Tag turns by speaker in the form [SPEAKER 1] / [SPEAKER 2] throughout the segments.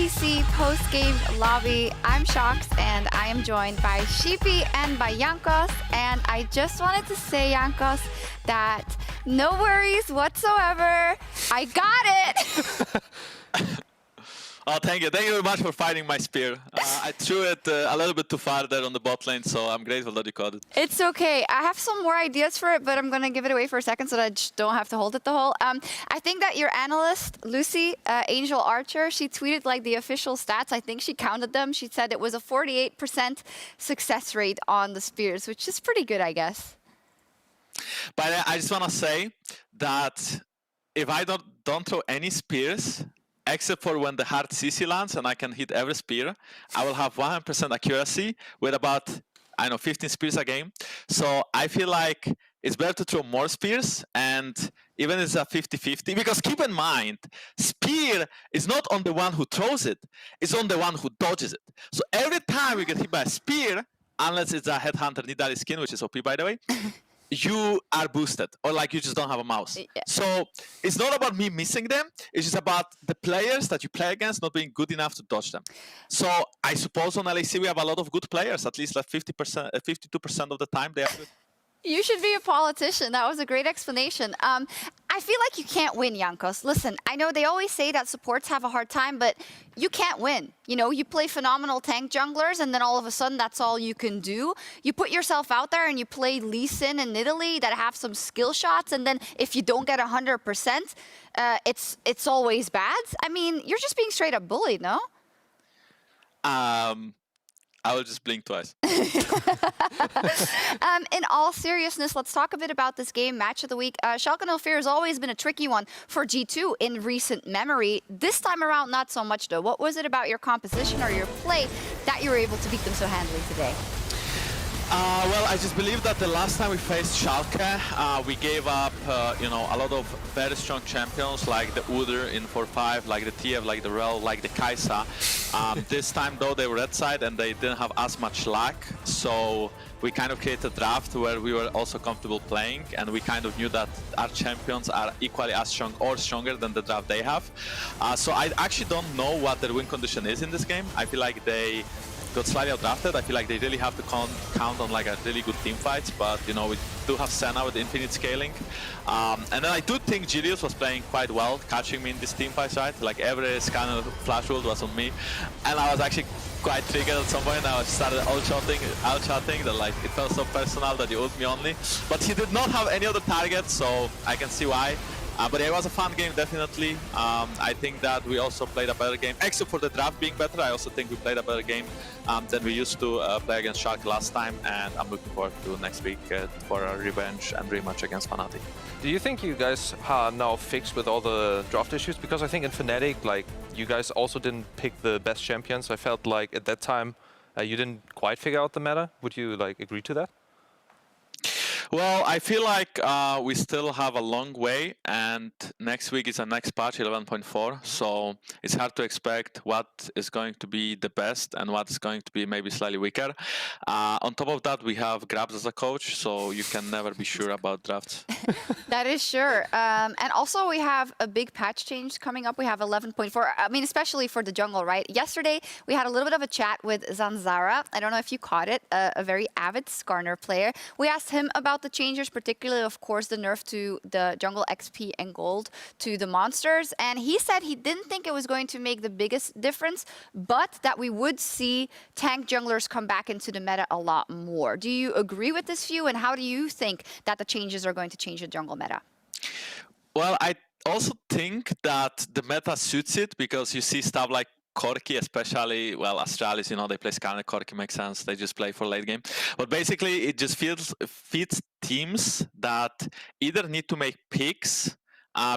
[SPEAKER 1] LEC post-game lobby. I'm sjokz and I am joined by Sheepy and by Jankos. And I just wanted to say, Jankos, that no worries whatsoever. I got it!
[SPEAKER 2] Oh, thank you. Thank you very much for fighting my spear. I threw it a little bit too far there on the bot lane, so I'm grateful that you caught it.
[SPEAKER 1] It's okay. I have some more ideas for it, but I'm going to give it away for a second so that I just don't have to hold it the whole. I think that your analyst, Lucy, Angel Archer, she tweeted like the official stats. I think she counted them. She said it was a 48% success rate on the spears, which is pretty good, I guess.
[SPEAKER 2] But I just want to say that if I don't throw any spears, except for when the hard CC lands and I can hit every spear, I will have 100% accuracy with about, 15 spears a game. So I feel like it's better to throw more spears, and even if it's a 50-50, because keep in mind, spear is not on the one who throws it, it's on the one who dodges it. So every time you get hit by a spear, unless it's a Headhunter Nidali skin, which is OP by the way, you are boosted, or like you just don't have a mouse.
[SPEAKER 1] Yeah.
[SPEAKER 2] So it's not about me missing them, it's just about the players that you play against not being good enough to dodge them. So I suppose on LEC we have a lot of good players, at least like 50%, 52% of the time they are good.
[SPEAKER 1] You should be a politician. That was a great explanation. I feel like you can't win, Jankos. Listen, I know they always say that supports have a hard time, but you can't win. You know, you play phenomenal tank junglers, and then all of a sudden that's all you can do. You put yourself out there and you play Lee Sin and Italy that have some skill shots, and then if you don't get 100%, it's always bad. I mean, you're just being straight up bullied, no?
[SPEAKER 2] I will just blink twice.
[SPEAKER 1] In all seriousness, let's talk a bit about this game, match of the week. Schalke 04 has always been a tricky one for G2 in recent memory. This time around, not so much though. What was it about your composition or your play that you were able to beat them so handily today?
[SPEAKER 2] Well, I just believe that the last time we faced Schalke, we gave up, a lot of very strong champions like the Udyr in 4-5, like the TF, like the Rel, like the Kai'Sa. This time, though, they were red side and they didn't have as much luck, so we kind of created a draft where we were also comfortable playing, and we kind of knew that our champions are equally as strong or stronger than the draft they have. So I actually don't know what their win condition is in this game. I feel like they got slightly outdrafted. I feel like they really have to count on like a really good team fights, but we do have Senna with infinite scaling. And then I do think Gilius was playing quite well, catching me in this team fights, right? Like every scanner flash ult was on me, and I was actually quite triggered at some point. I started out-shouting that like it felt so personal that he ult me only. But he did not have any other targets, so I can see why. But yeah, it was a fun game, definitely. I think that we also played a better game. Except for the draft being better, I also think we played a better game than we used to play against Schalke last time. And I'm looking forward to next week for a revenge and rematch against Fnatic.
[SPEAKER 3] Do you think you guys are now fixed with all the draft issues? Because I think in Fnatic, like, you guys also didn't pick the best champions. I felt like at that time you didn't quite figure out the meta. Would you like agree to that?
[SPEAKER 2] Well, I feel like we still have a long way, and next week is our next patch, 11.4, so it's hard to expect what is going to be the best and what is going to be maybe slightly weaker. On top of that, we have Grabs as a coach, so you can never be sure about drafts.
[SPEAKER 1] That is sure. And also we have a big patch change coming up. We have 11.4, I mean, especially for the jungle, right? Yesterday, we had a little bit of a chat with Zanzara. I don't know if you caught it, a very avid Skarner player. We asked him about the changes, particularly, of course, the nerf to the jungle XP and gold to the monsters. And he said he didn't think it was going to make the biggest difference, but that we would see tank junglers come back into the meta a lot more. Do you agree with this view? And how do you think that the changes are going to change the jungle meta?
[SPEAKER 2] Well, I also think that the meta suits it, because you see stuff like Corki, especially, well, Astralis, they play Skarner. Corki makes sense. They just play for late game. But basically, it just fits teams that either need to make picks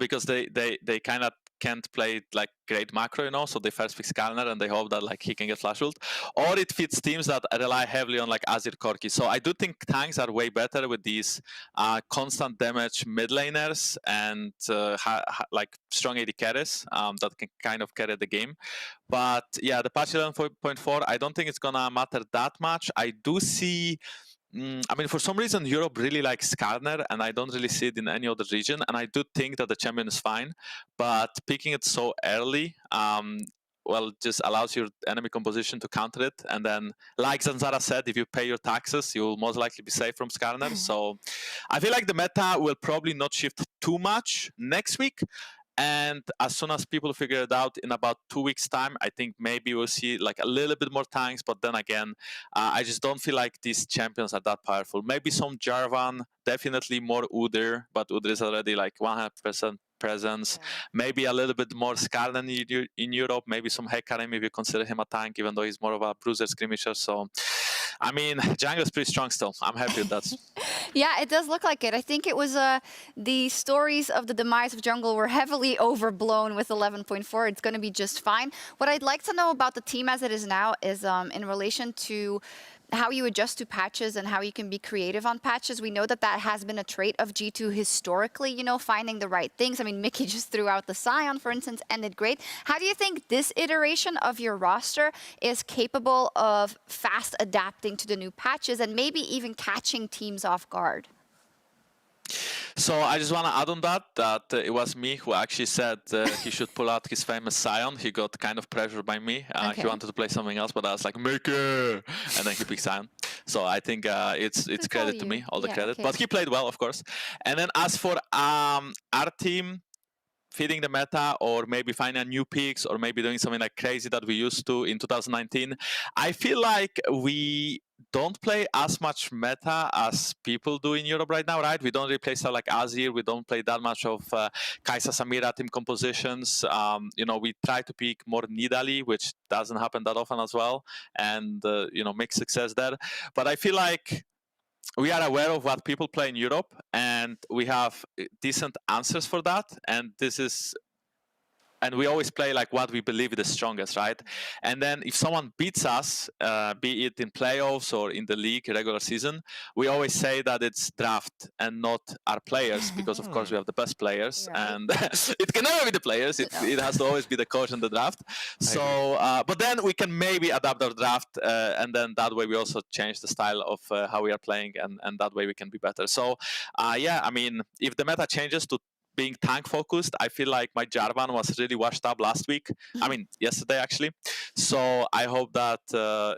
[SPEAKER 2] because they kind of can't play like great macro, so they first pick Skarner and they hope that like he can get flash ult, or it fits teams that rely heavily on like Azir Corki. So I do think tanks are way better with these constant damage mid laners and like strong AD carries that can kind of carry the game. But yeah, the patch 11.4, I don't think it's gonna matter that much. I do see I mean, for some reason, Europe really likes Skarner, and I don't really see it in any other region. And I do think that the champion is fine, but picking it so early, well, just allows your enemy composition to counter it. And then, like Zanzara said, if you pay your taxes, you'll most likely be safe from Skarner. So I feel like the meta will probably not shift too much next week. And as soon as people figure it out in about 2 weeks' time, I think maybe we'll see like a little bit more tanks. But then again, I just don't feel like these champions are that powerful. Maybe some Jarvan, definitely more Udyr, but Udyr is already like 100% presence.
[SPEAKER 1] Yeah.
[SPEAKER 2] Maybe a little bit more Skarner in Europe. Maybe some Hecarim if you consider him a tank, even though he's more of a bruiser skirmisher. So, I mean, jungle is pretty strong still. I'm happy with that.
[SPEAKER 1] Yeah, it does look like it. I think it was the stories of the demise of jungle were heavily overblown with 11.4. It's going to be just fine. What I'd like to know about the team as it is now is in relation to how you adjust to patches and how you can be creative on patches. We know that that has been a trait of G2 historically, you know, finding the right things. I mean, Mickey just threw out the Scion, for instance, ended great. How do you think this iteration of your roster is capable of fast adapting to the new patches and maybe even catching teams off guard?
[SPEAKER 2] So I just want to add on that it was me who actually said he should pull out his famous Scion. He got kind of pressured by me.
[SPEAKER 1] Okay.
[SPEAKER 2] He wanted to play something else, but I was like, make it! And then he picked Scion. So I think it's credit to me, all the credit.
[SPEAKER 1] Okay.
[SPEAKER 2] But he played well, of course. And then as for our team, feeding the meta or maybe finding a new picks or maybe doing something like crazy that we used to in 2019, I feel like we don't play as much meta as people do in Europe right now, right? We don't really play stuff like Azir. We don't play that much of Kai'Sa Samira team compositions. You know, we try to pick more Nidalee, which doesn't happen that often as well, and you know, make success there. But I feel like we are aware of what people play in Europe, and we have decent answers for that. And we always play like what we believe is the strongest, right? And then if someone beats us, be it in playoffs or in the league regular season, we always say that it's draft and not our players, because of course we have the best players,
[SPEAKER 1] Right.
[SPEAKER 2] and it can never be the players. It has to always be the coach and the draft. So, but then we can maybe adapt our draft, and then that way we also change the style of how we are playing, and that way we can be better. So, yeah, I mean, if the meta changes to being tank focused, I feel like my Jarvan was really washed up last week. I mean, yesterday actually. So I hope that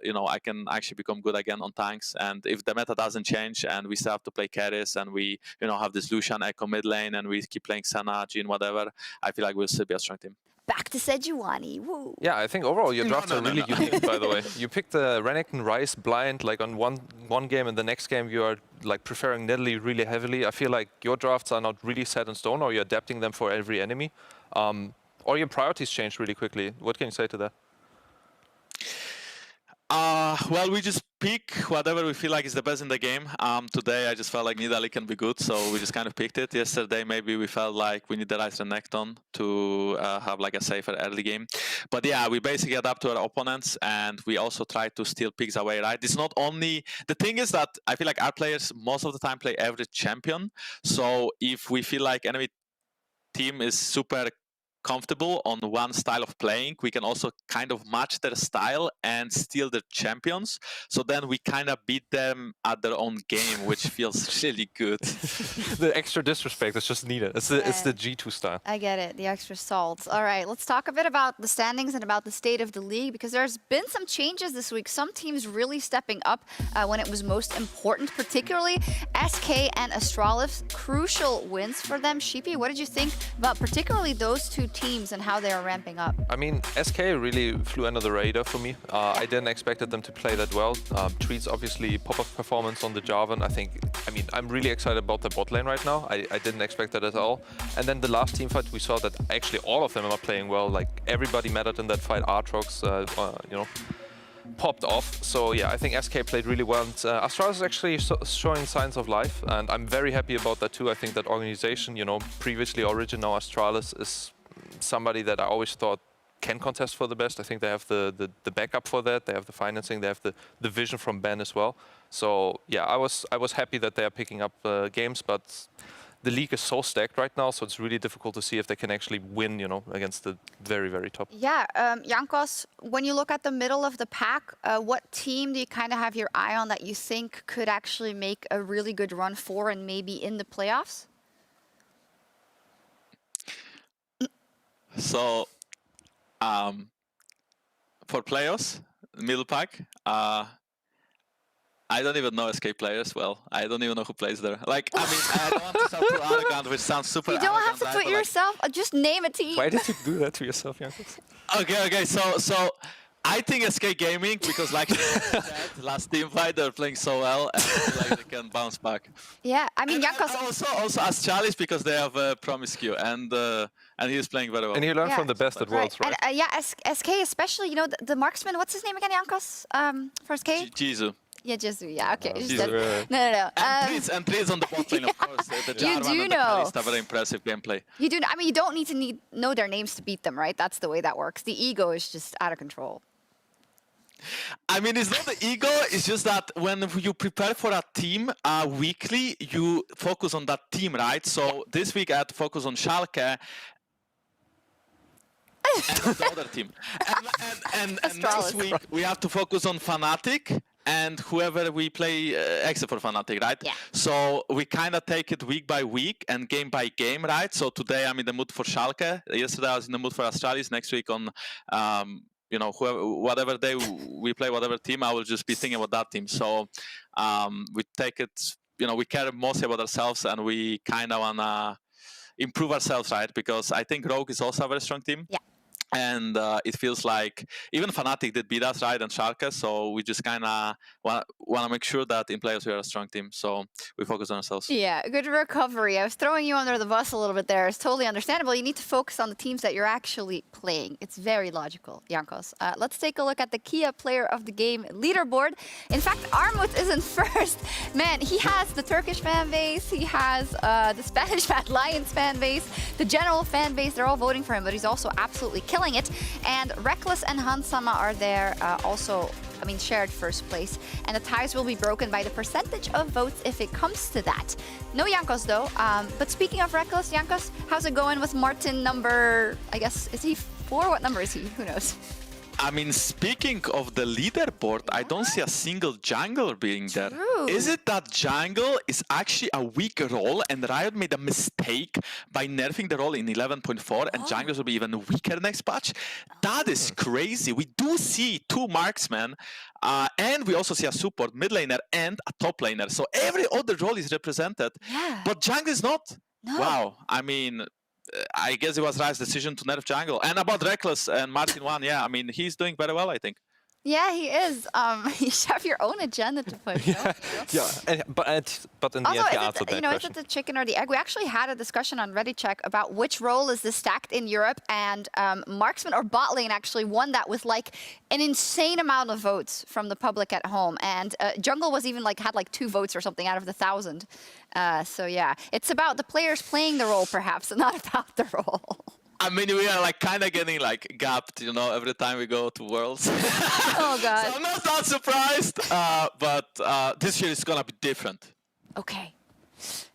[SPEAKER 2] you know, I can actually become good again on tanks. And if the meta doesn't change and we still have to play carries and we, you know, have this Lucian Echo mid lane and we keep playing Senna, Jhin, whatever, I feel like we'll still be a strong team.
[SPEAKER 1] Back to Sejuani. Woo.
[SPEAKER 3] Yeah, I think overall your drafts are really unique, by the way. You picked Renekton Ryze blind, like on one game, and the next game you are like preferring Nidalee really heavily. I feel like your drafts are not really set in stone, or you're adapting them for every enemy. Or your priorities change really quickly. What can you say to that?
[SPEAKER 2] Well, we just pick whatever we feel like is the best in the game. Today, I just felt like Nidalee can be good, so we just kind of picked it. Yesterday, maybe we felt like we need the Ryze Renekton to have like a safer early game. But yeah, we basically adapt to our opponents, and we also try to steal picks away, right? It's not only... The thing is that I feel like our players most of the time play every champion. So if we feel like enemy team is super comfortable on one style of playing, we can also kind of match their style and steal their champions. So then we kind of beat them at their own game, which feels really good.
[SPEAKER 3] The extra disrespect is just needed. It's the G2 style.
[SPEAKER 1] I get it, the extra salt. All right, let's talk a bit about the standings and about the state of the league, because there's been some changes this week. Some teams really stepping up when it was most important, particularly SK and Astralis. Crucial wins for them. Sheepy, what did you think about particularly those two teams and how they are ramping up?
[SPEAKER 3] I mean, SK really flew under the radar for me. I didn't expect them to play that well. Treats obviously pop-off performance on the Jarvan. I mean, I'm really excited about the bot lane right now. I didn't expect that at all. And then the last team fight, we saw that actually all of them are playing well. Like everybody mattered in that fight. Aatrox, you know, popped off. So yeah, I think SK played really well. And Astralis is actually showing signs of life, and I'm very happy about that too. I think that organization, you know, previously Origin, now Astralis, is somebody that I always thought can contest for the best. I think they have the backup for that. They have the financing. They have the vision from Ben as well. So yeah, I was happy that they are picking up games, but the league is so stacked right now, so it's really difficult to see if they can actually win, you know, against the very, very top.
[SPEAKER 1] Yeah, Jankos, when you look at the middle of the pack, what team do you kind of have your eye on that you think could actually make a really good run for and maybe in the playoffs?
[SPEAKER 2] So, for playoffs, middle pack, I don't even know SK players well. I don't even know who plays there. Like, I mean, I don't want to sound too arrogant, which sounds super
[SPEAKER 1] You don't have
[SPEAKER 2] arrogant,
[SPEAKER 1] to
[SPEAKER 2] right?
[SPEAKER 1] put
[SPEAKER 2] But, like,
[SPEAKER 1] yourself. Just name a team.
[SPEAKER 3] Why did you do that to yourself, Jankos?
[SPEAKER 2] Okay. So I think SK Gaming, because like last team fight, they're playing so well, and like they can bounce back.
[SPEAKER 1] Yeah, I mean,
[SPEAKER 2] And
[SPEAKER 1] Jankos.
[SPEAKER 2] also as Chalice, because they have Promiscue, and he's playing very well.
[SPEAKER 3] And he learned
[SPEAKER 1] Yeah.
[SPEAKER 3] from the best at Worlds, right?
[SPEAKER 1] And, yeah, SK especially, you know, the marksman. What's his name again, Jankos? For SK?
[SPEAKER 2] Jizu.
[SPEAKER 1] Yeah, Jesu. Yeah, okay. Just
[SPEAKER 2] Jizu,
[SPEAKER 1] that- No.
[SPEAKER 2] And Trees on the bot lane, of course. The
[SPEAKER 1] You
[SPEAKER 2] Jarvan
[SPEAKER 1] do
[SPEAKER 2] and the
[SPEAKER 1] know.
[SPEAKER 2] Kalista, very impressive gameplay.
[SPEAKER 1] You do. I mean, you don't need to know their names to beat them, right? That's the way that works. The ego is just out of control.
[SPEAKER 2] I mean, it's not the ego, it's just that when you prepare for a team weekly, you focus on that team, right? So this week I had to focus on Schalke and the other team. And next
[SPEAKER 1] Astralis.
[SPEAKER 2] week we have to focus on Fnatic and whoever we play except for Fnatic, right?
[SPEAKER 1] Yeah.
[SPEAKER 2] So we kind of take it week by week and game by game, right? So today I'm in the mood for Schalke. Yesterday I was in the mood for Astralis. Next week on you know, whatever day we play, whatever team, I will just be thinking about that team. So we take it, you know, we care mostly about ourselves, and we kind of wanna improve ourselves, right? Because I think Rogue is also a very strong team.
[SPEAKER 1] Yeah.
[SPEAKER 2] And it feels like even Fnatic did beat us, right, and Schalke. So we just kind of want to make sure that in playoffs we are a strong team. So we focus on ourselves.
[SPEAKER 1] Yeah, good recovery. I was throwing you under the bus a little bit there. It's totally understandable. You need to focus on the teams that you're actually playing. It's very logical, Jankos. Let's take a look at the Kia Player of the Game leaderboard. In fact, Armut is in first. Man, he has the Turkish fan base. He has the Spanish Mad Lions fan base, the general fan base. They're all voting for him, but he's also absolutely killing it. And Reckless and Hansama are there also, I mean, shared first place. And the ties will be broken by the percentage of votes if it comes to that. No Jankos, though. But speaking of Reckless, Jankos, how's it going with Martin number, I guess, is he 4? What number is he? Who knows?
[SPEAKER 2] I mean, speaking of the leaderboard, I don't see a single jungler being there.
[SPEAKER 1] True.
[SPEAKER 2] Is it that jungle is actually a weak role and Riot made a mistake by nerfing the role in 11.4 and junglers will be even weaker next patch? That is crazy. We do see 2 marksmen and we also see a support, mid laner and a top laner. So every other role is represented,
[SPEAKER 1] Yeah.
[SPEAKER 2] but jungle is not.
[SPEAKER 1] No.
[SPEAKER 2] Wow. I mean, I guess it was Riot's decision to nerf jungle. And about Reckless and Martin 1, yeah, I mean, he's doing very well, I think.
[SPEAKER 1] Yeah, he is. You should have your own agenda to push.
[SPEAKER 3] Yeah, but in the
[SPEAKER 1] Also,
[SPEAKER 3] end, he
[SPEAKER 1] is
[SPEAKER 3] answered
[SPEAKER 1] it,
[SPEAKER 3] that
[SPEAKER 1] you know, is
[SPEAKER 3] question.
[SPEAKER 1] it the chicken or the egg? We actually had a discussion on Reddit Check about which role is this stacked in Europe, and marksman or bot lane actually won that with like an insane amount of votes from the public at home, and jungle was even like had like 2 votes or something out of the 1,000. So yeah, it's about the players playing the role perhaps, and not about the role.
[SPEAKER 2] I mean, we are like kind of getting like gapped, you know, every time we go to Worlds.
[SPEAKER 1] Oh God.
[SPEAKER 2] So I'm not that surprised, but this year is gonna be different.
[SPEAKER 1] Okay.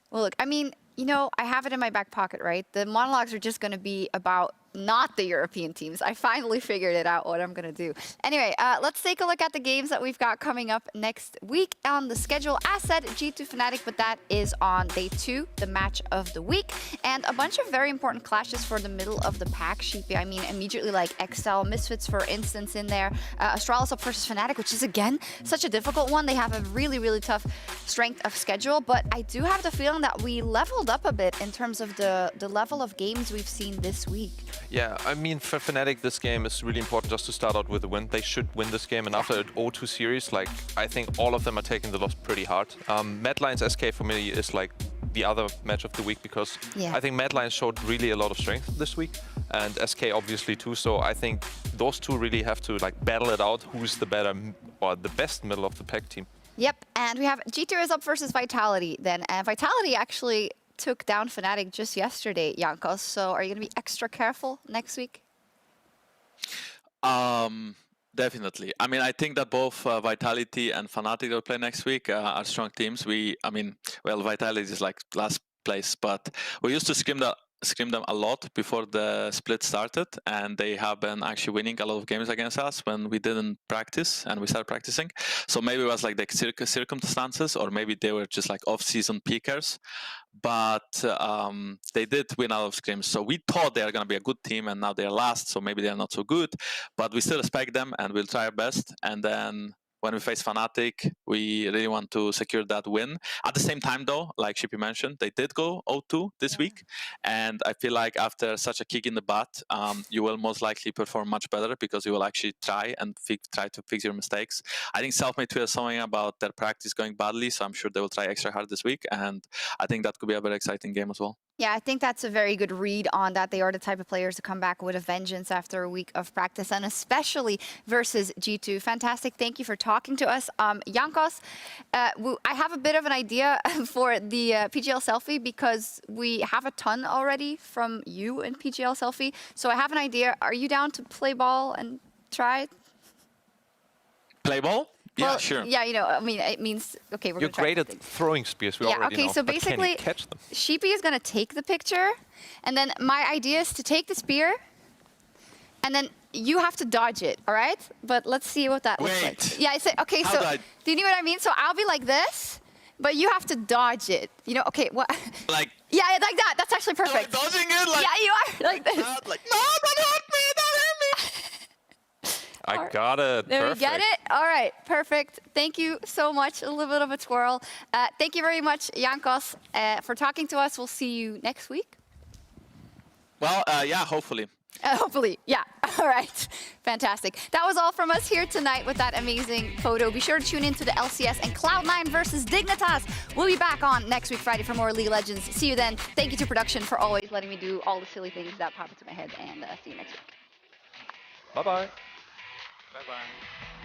[SPEAKER 1] Well, look, I mean, you know, I have it in my back pocket, right? The monologues are just going to be about not the European teams. I finally figured it out what I'm going to do. Anyway, let's take a look at the games that we've got coming up next week on the schedule. As said, G2 Fnatic, but that is on day 2, the match of the week. And a bunch of very important clashes for the middle of the pack, Sheepy. I mean, immediately like Excel, Misfits, for instance, in there. Astralis up versus Fnatic, which is, again, such a difficult one. They have a really, really tough strength of schedule. But I do have the feeling that we leveled up a bit in terms of the level of games we've seen this week.
[SPEAKER 3] Yeah, I mean, for Fnatic, this game is really important just to start out with a win. They should win this game, and after an 0-2 series, like, I think all of them are taking the loss pretty hard. Mad Lions SK for me is like the other match of the week, because I think Mad Lions showed really a lot of strength this week, and SK obviously too. So I think those two really have to like battle it out, who's the better or the best middle of the pack team.
[SPEAKER 1] Yep, and we have G2 is up versus Vitality then, and Vitality actually took down Fnatic just yesterday, Jankos. So are you going to be extra careful next week?
[SPEAKER 2] Definitely. I mean, I think that both Vitality and Fnatic will play next week are strong teams. I mean, well, Vitality is like last place, but we used to scream that scrimmed them a lot before the split started, and they have been actually winning a lot of games against us when we didn't practice and we started practicing. So maybe it was like the circumstances, or maybe they were just like off-season peakers. But they did win a lot of scrims. So we thought they are going to be a good team, and now they're last, so maybe they're not so good. But we still respect them, and we'll try our best. And then when we face Fnatic, we really want to secure that win. At the same time, though, like Shippy mentioned, they did go 0-2 this week. And I feel like after such a kick in the butt, you will most likely perform much better because you will actually try to fix your mistakes. I think Selfmade tweeted something about their practice going badly, so I'm sure they will try extra hard this week. And I think that could be a very exciting game as well.
[SPEAKER 1] Yeah, I think that's a very good read on that. They are the type of players to come back with a vengeance after a week of practice, and especially versus G2. Fantastic. Thank you for talking to us. Jankos, I have a bit of an idea for the PGL Selfie because we have a ton already from you in PGL Selfie. So I have an idea. Are you down to play ball and try?
[SPEAKER 2] Play ball? Yeah,
[SPEAKER 1] Well,
[SPEAKER 2] sure.
[SPEAKER 1] Yeah, you know, I mean, it means, okay, we're
[SPEAKER 3] You're
[SPEAKER 1] going to try.
[SPEAKER 3] great at throwing spears, we already
[SPEAKER 1] okay,
[SPEAKER 3] know.
[SPEAKER 1] so
[SPEAKER 3] but can
[SPEAKER 1] basically,
[SPEAKER 3] you catch them?
[SPEAKER 1] Sheepy is going to take the picture, and then my idea is to take the spear, and then you have to dodge it, all right? But let's see what that looks like. Yeah, I said, okay,
[SPEAKER 2] How
[SPEAKER 1] so,
[SPEAKER 2] do
[SPEAKER 1] you know what I mean? So I'll be like this, but you have to dodge it. You know, okay, what?
[SPEAKER 2] Like,
[SPEAKER 1] yeah, like that. That's actually perfect.
[SPEAKER 2] like dodging it? Like,
[SPEAKER 1] yeah, you are, like this.
[SPEAKER 2] like, no, don't hurt me, don't hurt me.
[SPEAKER 3] I got it.
[SPEAKER 1] There
[SPEAKER 3] Perfect.
[SPEAKER 1] we get it. All right, perfect. Thank you so much. A little bit of a twirl. Thank you very much, Jankos, for talking to us. We'll see you next week.
[SPEAKER 2] Well, yeah, hopefully.
[SPEAKER 1] Hopefully, yeah. All right, fantastic. That was all from us here tonight with that amazing photo. Be sure to tune in to the LCS and Cloud9 versus Dignitas. We'll be back on next week, Friday, for more League of Legends. See you then. Thank you to production for always letting me do all the silly things that pop into my head, and see you next week.
[SPEAKER 3] Bye-bye.
[SPEAKER 2] Bye-bye.